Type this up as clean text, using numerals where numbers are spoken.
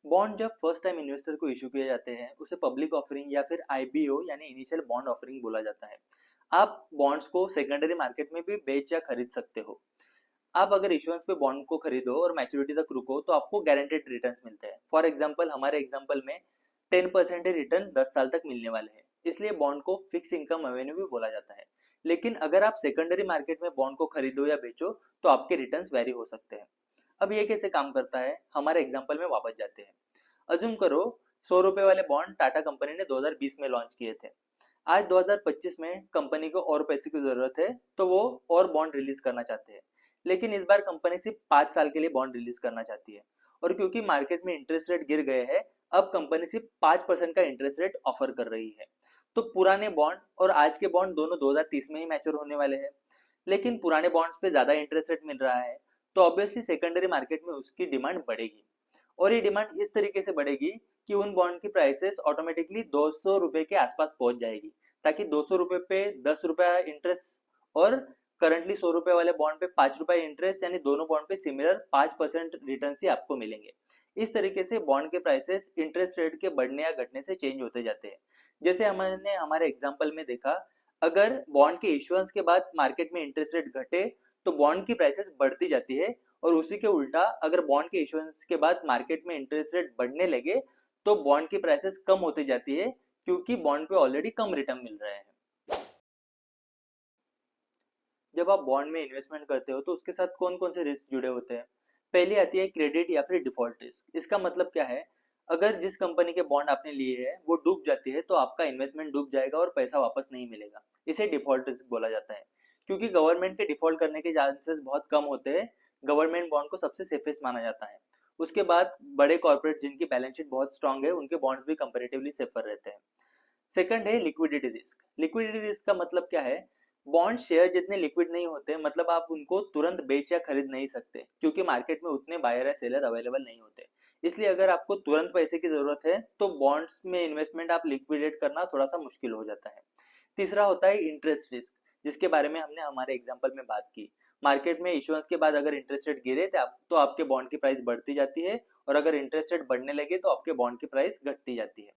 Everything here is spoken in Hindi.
बॉन्ड जब फर्स्ट टाइम इन्वेस्टर को इशू किए जाते हैं उसे पब्लिक ऑफरिंग या फिर आईबीओ यानी इनिशियल बॉन्ड ऑफरिंग बोला जाता है। आप बॉन्ड्स को सेकेंडरी मार्केट में भी बेच या खरीद सकते हो। आप अगर इश्योरेंस पे बॉन्ड को खरीदो और मैच्योरिटी तक रुको तो आपको गारंटेड रिटर्न्स मिलते हैं। फॉर एग्जांपल हमारे एग्जांपल में 10% रिटर्न 10 साल तक मिलने वाले हैं, इसलिए बॉन्ड को फिक्स इनकम एवेन्यू भी बोला जाता है। लेकिन अगर आप सेकेंडरी मार्केट में बॉन्ड को खरीदो या बेचो तो आपके रिटर्न्स वेरी हो सकते हैं। अब ये कैसे काम करता है, हमारे एग्जाम्पल में वापस जाते हैं। अज्यूम करो 100 रुपए वाले बॉन्ड टाटा कंपनी ने 2020 में लॉन्च किए थे। आज 2025 में कंपनी को और पैसे की जरूरत है तो वो और बॉन्ड रिलीज करना चाहते हैं। लेकिन इस बार कंपनी सिर्फ 5 साल के लिए बॉन्ड रिलीज करना चाहती है। और क्योंकि मार्केट में इंटरेस्ट रेट गिर गए हैं, अब कंपनी सिर्फ 5% का इंटरेस्ट रेट ऑफर कर रही है। तो पुराने बॉन्ड और आज के बॉन्ड दोनों 2030 में ही मैच्योर होने वाले हैं। लेकिन पुराने बॉन्ड्स पे ज्यादा इंटरेस्ट रेट मिल रहा है, तो ऑब्वियसली सेकेंडरी मार्केट में उसकी डिमांड बढ़ेगी। और ये डिमांड इस तरीके से बढ़ेगी कि उन बॉन्ड की प्राइसेस ऑटोमेटिकली 200 रुपए के आसपास पहुंच जाएगी, ताकि 200 रुपए पे 10 रुपया इंटरेस्ट और करंटली 100 रुपए वाले बॉन्ड पे 5 रुपए इंटरेस्ट, यानी दोनों बॉन्ड पे सिमिलर 5% रिटर्न ही आपको मिलेंगे। इस तरीके से बॉन्ड के प्राइसेस इंटरेस्ट रेट के बढ़ने या घटने से चेंज होते जाते हैं। जैसे हमने हमारे एग्जाम्पल में देखा, अगर बॉन्ड के इश्यूएंस के बाद मार्केट में इंटरेस्ट रेट घटे तो बॉन्ड की प्राइसेस बढ़ती जाती है। और उसी के उल्टा अगर बॉन्ड के इश्यूएंस के बाद मार्केट में इंटरेस्ट रेट बढ़ने लगे तो बॉन्ड की प्राइसेस कम होती जाती है, क्योंकि बॉन्ड पे ऑलरेडी कम रिटर्न मिल रहे हैं। जब आप बॉन्ड में इन्वेस्टमेंट करते हो तो उसके साथ कौन कौन से रिस्क जुड़े होते हैं। पहली आती है क्रेडिट या फिर डिफॉल्ट रिस्क। इसका मतलब क्या है, अगर जिस कंपनी के बॉन्ड आपने लिए है वो डूब जाती है तो आपका इन्वेस्टमेंट डूब जाएगा और पैसा वापस नहीं मिलेगा। इसे डिफॉल्ट रिस्क बोला जाता है। क्योंकि गवर्नमेंट के डिफॉल्ट करने के चांसेस बहुत कम होते हैं, गवर्नमेंट बॉन्ड को सबसे सेफेस्ट माना जाता है। उसके बाद बड़े कॉर्पोरेट जिनकी बैलेंस शीट बहुत स्ट्रांग है उनके बॉन्ड्स भी कंपेरेटिवली सेफर रहते हैं। सेकंड है लिक्विडिटी रिस्क। लिक्विडिटी रिस्क का मतलब क्या है, बॉन्ड शेयर जितने लिक्विड नहीं होते, मतलब आप उनको तुरंत बेच या खरीद नहीं सकते, क्योंकि मार्केट में उतने बायर या सेलर अवेलेबल नहीं होते। इसलिए अगर आपको तुरंत पैसे की जरूरत है तो बॉन्ड्स में इन्वेस्टमेंट आप लिक्विडेट करना थोड़ा सा मुश्किल हो जाता है। तीसरा होता है इंटरेस्ट रिस्क, जिसके बारे में हमने हमारे एग्जाम्पल में बात की। मार्केट में इश्यूएंस के बाद अगर इंटरेस्ट रेट गिरे तो आपके बॉन्ड की प्राइस बढ़ती जाती है, और अगर इंटरेस्ट रेट बढ़ने लगे तो आपके बॉन्ड की प्राइस घटती जाती है।